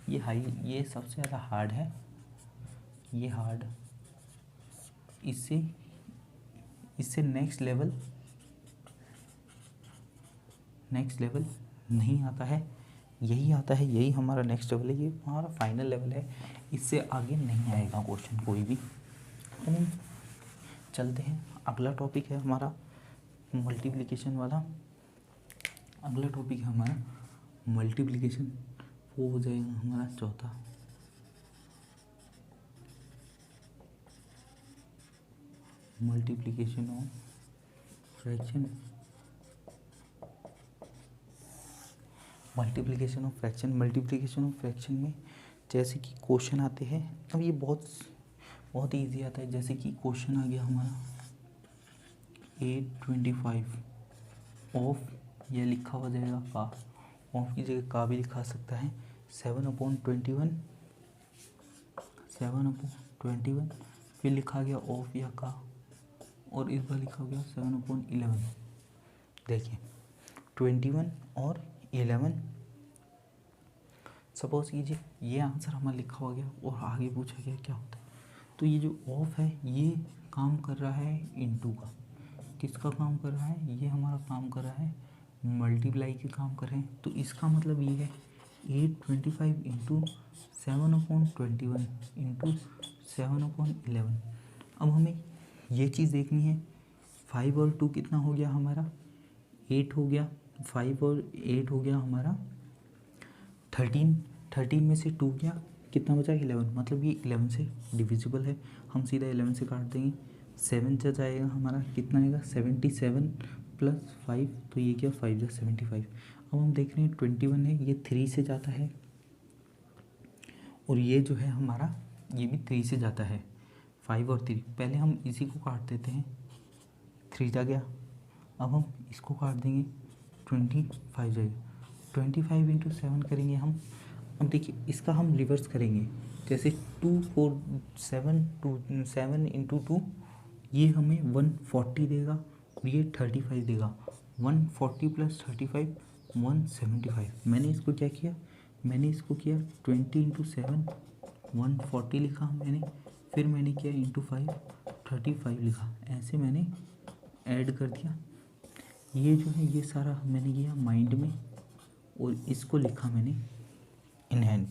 ये सबसे ज़्यादा हार्ड है, ये हार्ड, इससे नेक्स्ट लेवल नहीं आता है, यही आता है, यही हमारा नेक्स्ट लेवल है, ये हमारा फाइनल लेवल है, इससे आगे नहीं आएगा क्वेश्चन कोई भी। हम चलते हैं, अगला टॉपिक है हमारा मल्टीप्लिकेशन वाला, अगला टॉपिक है हमारा मल्टीप्लिकेशन, वो हो जाएगा हमारा चौथा। Multiplication of fraction, multiplication of fraction में जैसे कि क्वेश्चन आते हैं, अब ये बहुत ईजी आता है, जैसे कि क्वेश्चन आ गया हमारा 825 ऑफ, ये लिखा हो जाएगा का, ऑफ की जगह का भी लिखा सकता है, 7/21, फिर लिखा गया ऑफ या का, और इस बार लिखा गया 7/11। देखिए 21 और 11, सपोज कीजिए ये आंसर हमारा लिखा हो गया और आगे पूछा गया क्या होता है, तो ये जो ऑफ है ये काम कर रहा है इनटू का, किसका काम कर रहा है, ये हमारा काम कर रहा है मल्टीप्लाई के काम कर रहे हैं, तो इसका मतलब ये है 825 × 7/21 × 7/11, अब हमें ये चीज़ देखनी है, 5 और 2 कितना हो गया हमारा, 8 हो गया, 5 और 8 हो गया हमारा 13, 13 में से 2 गया, कितना बचा 11, मतलब ये 11 से डिविजिबल है, हम सीधा 11 से काट देंगे। 7 जा जाएगा हमारा, कितना आएगा 77 प्लस 5, तो ये क्या 5 जा 75। अब हम देख रहे हैं 21 है, ये 3 से जाता है, और ये जो है हमारा ये भी 3 से जाता है, 5 और 3। पहले हम इसी को काट देते हैं, 3 जा गया, अब हम इसको काट देंगे, 25 जाएगा, 25 इंटू 7 करेंगे हम। अब देखिए इसका हम रिवर्स करेंगे, जैसे 2 4 7 इंटू 2, ये हमें 140 देगा, और ये 35 देगा, 140 प्लस 35 175। मैंने इसको क्या किया, मैंने इसको किया 20 इंटू 7 140 लिखा मैंने, फिर मैंने किया इंटू 5 35 लिखा, ऐसे मैंने ऐड कर दिया। ये जो है ये सारा मैंने किया माइंड में, और इसको लिखा मैंने इन हैंड।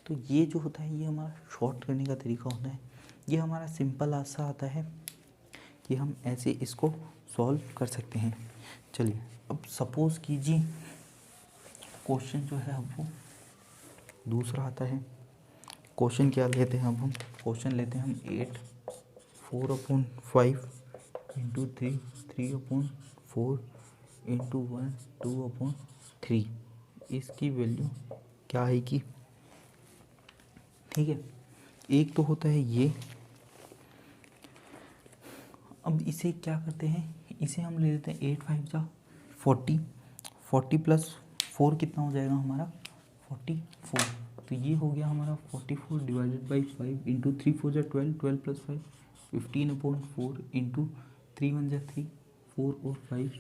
तो ये जो होता है ये हमारा शॉर्ट करने का तरीका होता है, ये हमारा सिंपल आंसर आता है कि हम ऐसे इसको सॉल्व कर सकते हैं। चलिए अब सपोज़ कीजिए क्वेश्चन जो है अब वो दूसरा आता है। क्वेश्चन क्या लेते हैं अब हम, क्वेश्चन लेते हैं हम 8 4/5 इंटू 3 3/4 इंटू 1 2/3, इसकी वैल्यू क्या आएगी। ठीक है, एक तो होता है ये। अब इसे क्या करते हैं, इसे हम ले लेते हैं 8 5 जा 40, 40 प्लस 4 कितना हो जाएगा हमारा 44, तो ये हो गया हमारा 44 डिवाइडेड बाई 5 इंटू 3 4 जा 12, 12 प्लस 5 15/4 इंटू 3 1 जा 3 4 और 5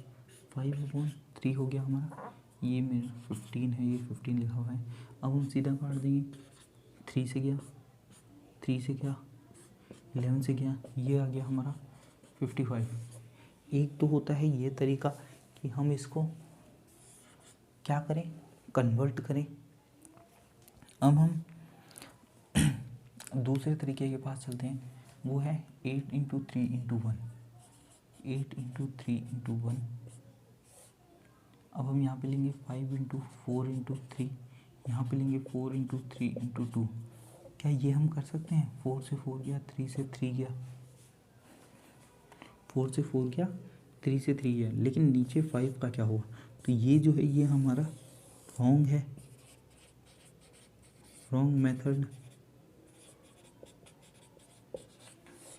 5/3 हो गया हमारा, ये मेरा 15 है, ये 15 लिखा हुआ है। अब हम सीधा काट देंगे, 3 से गया 3 से गया 11 से गया, ये आ गया हमारा 55। एक तो होता है ये तरीका कि हम इसको क्या करें, कन्वर्ट करें। अब हम दूसरे तरीके के पास चलते हैं, वो है 8 इंटू 3 इंटू 1, 8 इंटू 3 इंटू 1। अब हम यहाँ पे लेंगे 5 इंटू 4 इंटू 3, यहाँ पे लेंगे 4 इंटू 3 इंटू 2। क्या ये हम कर सकते हैं, 4 से 4 गया, 3 से 3 गया, 4 से 4 गया, 3 से 3 गया, लेकिन नीचे 5 का क्या हुआ, तो ये जो है ये हमारा रॉन्ग है, रॉन्ग मेथड,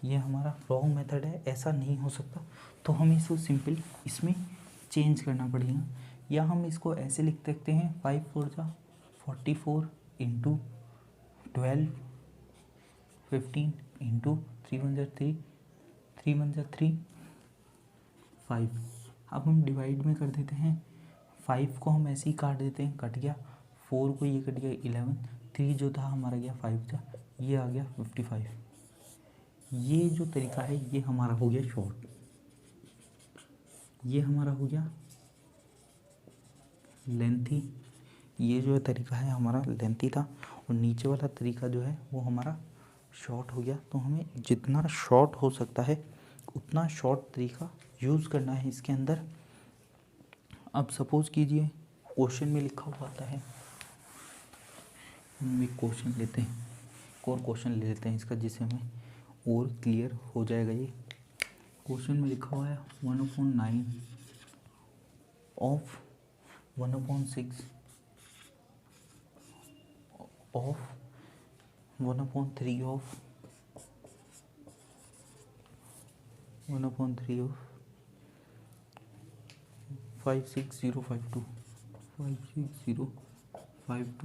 ये हमारा रॉन्ग मेथड है, ऐसा नहीं हो सकता। तो हमें इसको सिंपल इसमें चेंज करना पड़ेगा, या हम इसको ऐसे लिख सकते हैं 5 4 जा 44 इंटू 12 15 इंटू 3 1 जा 3 3 1 जा 3 5। अब हम डिवाइड में कर देते हैं, 5 को हम ऐसे ही काट देते हैं, कट गया, 4 को ये कट गया 11, 3 जो था हमारा गया 5 था, ये आ गया 55। ये जो तरीका है ये हमारा हो गया शॉर्ट, ये हमारा हो गया लेंथी। ये जो तरीका है हमारा लेंथी था, और नीचे वाला तरीका जो है वो हमारा शॉर्ट हो गया। तो हमें जितना शॉर्ट हो सकता है उतना शॉर्ट तरीका यूज़ करना है इसके अंदर। अब सपोज़ कीजिए क्वेश्चन में लिखा हुआ आता है, हम एक क्वेश्चन लेते हैं, एक और क्वेश्चन ले लेते हैं इसका, जिससे हमें और क्लियर हो जाएगा। ये क्वेश्चन में लिखा हुआ है 1/9 ऑफ 1/6 ऑफ 1/3 ऑफ 1/3 ऑफ 56052 56052।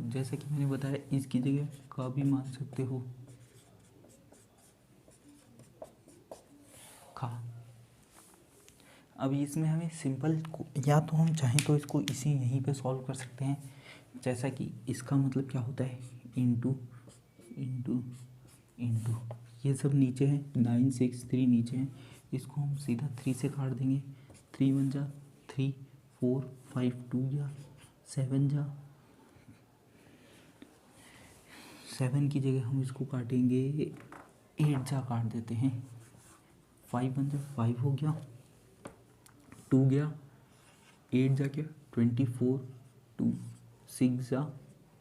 जैसा कि मैंने बताया इसकी जगह का भी मान सकते हो का। अब इसमें हमें सिंपल, या तो हम चाहें तो इसको इसी यहीं पे सॉल्व कर सकते हैं, जैसा कि इसका मतलब क्या होता है इंटू इंटू इंटू, ये सब नीचे है, 9 6 3 नीचे है, इसको हम सीधा 3 से काट देंगे, 3 1 जा 3 4 5 2 जा 7 जा 7 की जगह हम इसको काटेंगे 8 जा काट देते हैं, 5 1 जा 5 हो गया, 2 गया, 8 जा क्या 24, 2 6 जा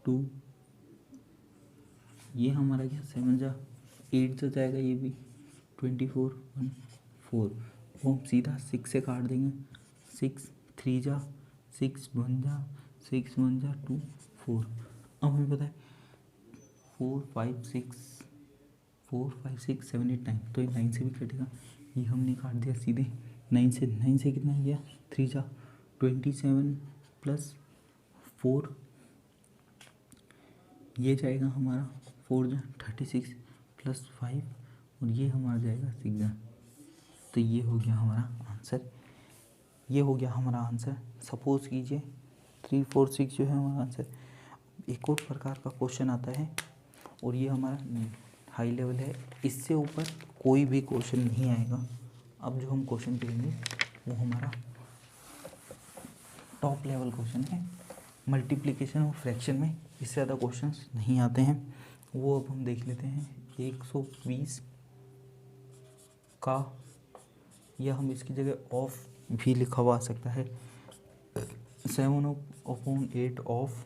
2, ये हमारा क्या 7 जा 8 जा जाएगा, ये भी 24 1 4, वो हम सीधा 6 से काट देंगे, 6 3 जा 6 1 जा 6 1 जा 2 4। अब हमें पता है 4 5 6 7 8 9, तो ये 9 से भी कटेगा, ये हमने काट दिया सीधे 9 से कितना गया 3 जा 27 प्लस 4, ये जाएगा हमारा 4 जा 36 प्लस 5, और ये हमारा जाएगा 6 जा, तो ये हो गया हमारा आंसर, ये हो गया हमारा आंसर। सपोज कीजिए 3 4 6 जो है हमारा आंसर। एक और प्रकार का क्वेश्चन आता है, और ये हमारा हाई लेवल है, इससे ऊपर कोई भी क्वेश्चन नहीं आएगा। अब जो हम क्वेश्चन करेंगे वो हमारा टॉप लेवल क्वेश्चन है, मल्टीप्लिकेशन और फ्रैक्शन में इससे ज़्यादा क्वेश्चंस नहीं आते हैं, वो अब हम देख लेते हैं। 120 का, या हम इसकी जगह ऑफ भी लिखा हुआ आ सकता है, 7/8 ऑफ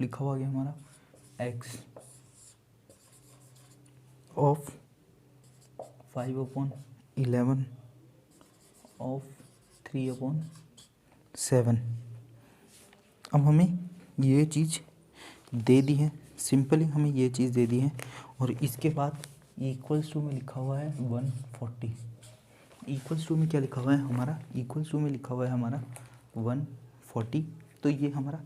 लिखा हुआ गया हमारा x ऑफ 5/11 ऑफ 3/7। अब हमें ये चीज़ दे दी है, सिंपली हमें ये चीज़ दे दी है, और इसके बाद इक्वल्स टू में लिखा हुआ है 140। इक्वल्स टू में क्या लिखा हुआ है हमारा, इक्वल्स टू में लिखा हुआ है हमारा 140, तो ये हमारा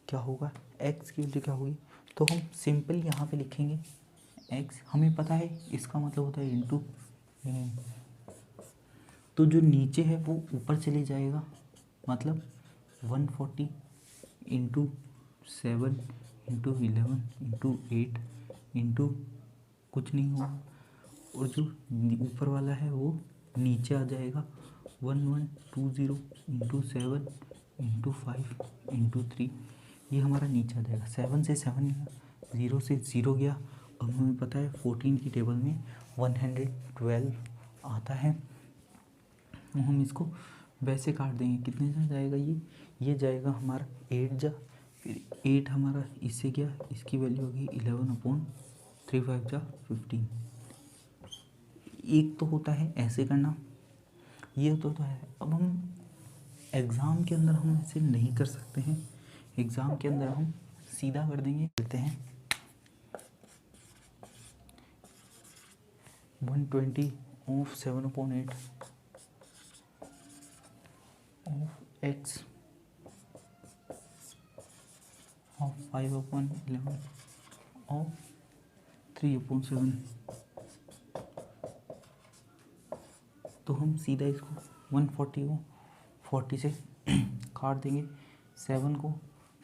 क्या होगा, x की वैल्यू क्या होगी, तो हम सिंपल यहाँ पे लिखेंगे x, हमें पता है इसका मतलब होता है इनटू, तो जो नीचे है वो ऊपर चले जाएगा, मतलब 140 इंटू 7 इंटू 11 इंटू 8 इंटू कुछ नहीं होगा, और जो ऊपर वाला है वो नीचे आ जाएगा 1120 इंटू 7 इंटू 5 इंटू 3, ये हमारा नीचे आ जाएगा। 7 से 7 गया, 0 से 0 गया। अब हमें पता है 14 की टेबल में 112 आता है, तो हम इसको वैसे काट देंगे, कितने जा जाएगा ये जाएगा हमारा 8 जा, फिर 8 हमारा इससे गया, इसकी वैल्यू होगी 11/3 5 जा 15। एक तो होता है ऐसे करना, ये तो होता है। अब हम एग्ज़ाम के अंदर हम ऐसे नहीं कर सकते हैं, एग्ज़ाम के अंदर हम सीधा कर देंगे, कहते हैं 120 of 7/8 of x of 5/11 of 3/7। तो हम सीधा इसको 140 को 40 से काट देंगे, 7 को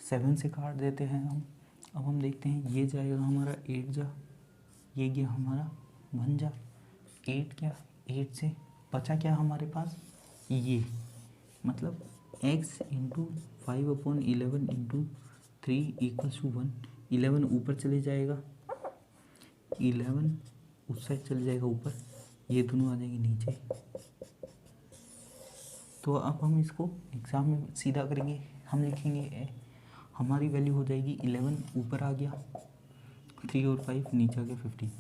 7 से काट देते हैं हम। अब हम देखते हैं ये जाएगा हमारा 8 जा, ये गया हमारा 1 जा, 8 क्या 8 से बचा क्या हमारे पास, ये मतलब x into 5/11 into 3 equals to 1। 11 ऊपर चले जाएगा, 11 उस साइड चले जाएगा ऊपर, ये दोनों आ जाएंगे नीचे। तो अब हम इसको एग्ज़ाम में सीधा करेंगे, हम लिखेंगे हमारी वैल्यू हो जाएगी 11 ऊपर आ गया, 3 और 5 नीचे आ गया 15।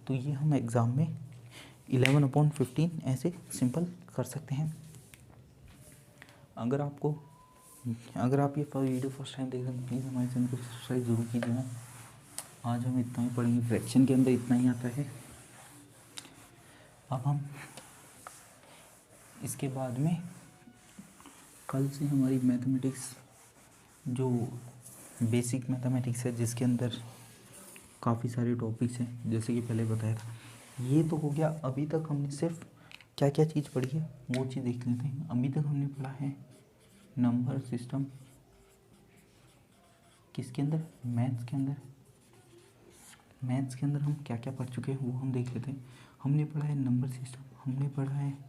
तो ये हम एग्ज़ाम में 11/15 ऐसे सिंपल कर सकते हैं। अगर आप ये वीडियो फर्स्ट टाइम देख रहे हैं प्लीज़ हमारे चैनल को सब्सक्राइब जरूर कीजिएगा। आज हम इतना ही पढ़ेंगे, फ्रैक्शन के अंदर इतना ही आता है। अब हम इसके बाद में कल से हमारी मैथमेटिक्स, जो बेसिक मैथमेटिक्स है जिसके अंदर काफ़ी सारे टॉपिक्स हैं, जैसे कि पहले बताया था, ये तो हो गया। अभी तक हमने सिर्फ क्या क्या चीज़ पढ़ी है वो चीज़ देख लेते हैं। अभी तक हमने पढ़ा है नंबर सिस्टम, किसके अंदर, मैथ्स के अंदर। मैथ्स के अंदर हम क्या क्या पढ़ चुके हैं वो हम देख लेते हैं। हमने पढ़ा है नंबर सिस्टम, हमने पढ़ा है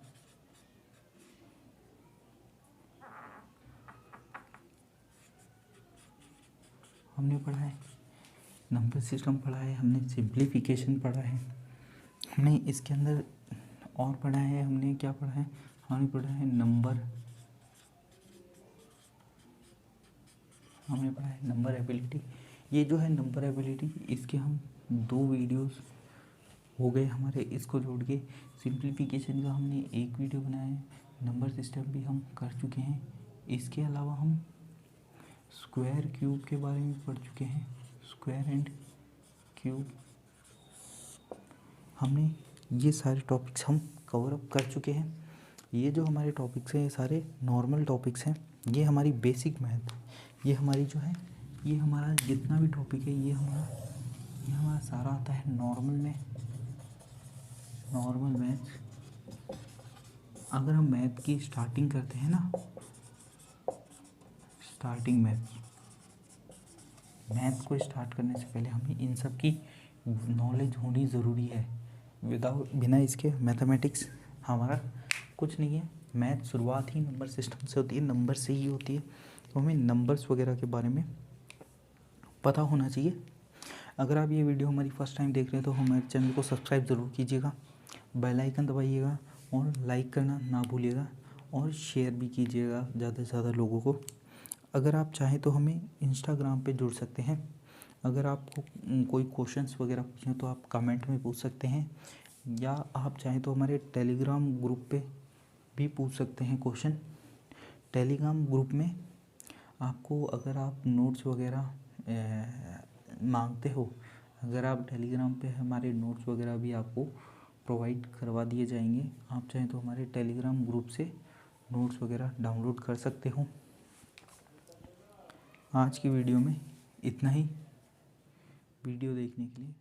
नंबर सिस्टम पढ़ा है, हमने सिंप्लीफिकेशन पढ़ा है, हमने इसके अंदर और पढ़ा है हमने, क्या पढ़ा है, हमने पढ़ा है नंबर, हमने पढ़ा है नंबर एबिलिटी। ये जो है नंबर एबिलिटी, इसके हम 2 वीडियोस हो गए हमारे, इसको जोड़ के सिंप्लीफिकेशन का हमने एक वीडियो बनाया है, नंबर सिस्टम भी हम कर चुके हैं। इसके अलावा हम स्क्वायर क्यूब के बारे में पढ़ चुके हैं, स्क्वायर एंड क्यूब, हमने ये सारे टॉपिक्स हम कवर अप कर चुके हैं। ये जो हमारे टॉपिक्स हैं ये सारे नॉर्मल टॉपिक्स हैं, ये हमारी बेसिक मैथ, ये हमारी जो है, ये हमारा जितना भी टॉपिक है ये हमारा सारा आता है नॉर्मल में, नॉर्मल मैथ। अगर हम मैथ की स्टार्टिंग करते हैं ना, स्टार्टिंग मैथ को स्टार्ट करने से पहले हमें इन सब की नॉलेज होनी ज़रूरी है। बिना इसके मैथमेटिक्स हमारा कुछ नहीं है। मैथ शुरुआत ही नंबर सिस्टम से होती है, नंबर से ही होती है, तो हमें नंबर्स वगैरह के बारे में पता होना चाहिए। अगर आप ये वीडियो हमारी फर्स्ट टाइम देख रहे हैं तो हमारे चैनल को सब्सक्राइब ज़रूर कीजिएगा, बेल आइकन दबाइएगा और लाइक करना ना भूलिएगा, और शेयर भी कीजिएगा ज़्यादा से ज़्यादा लोगों को। अगर आप चाहें तो हमें इंस्टाग्राम पे जुड़ सकते हैं। अगर आपको कोई क्वेश्चंस वगैरह पूछें तो आप कमेंट में पूछ सकते हैं, या आप चाहें तो हमारे टेलीग्राम ग्रुप पे भी पूछ सकते हैं क्वेश्चन। टेलीग्राम ग्रुप में आपको, अगर आप नोट्स वगैरह मांगते हो, अगर आप टेलीग्राम पे, हमारे नोट्स वगैरह भी आपको प्रोवाइड करवा दिए जाएंगे। आप चाहें तो हमारे टेलीग्राम ग्रुप से नोट्स वगैरह डाउनलोड कर सकते हो। आज की वीडियो में इतना ही। वीडियो देखने के लिए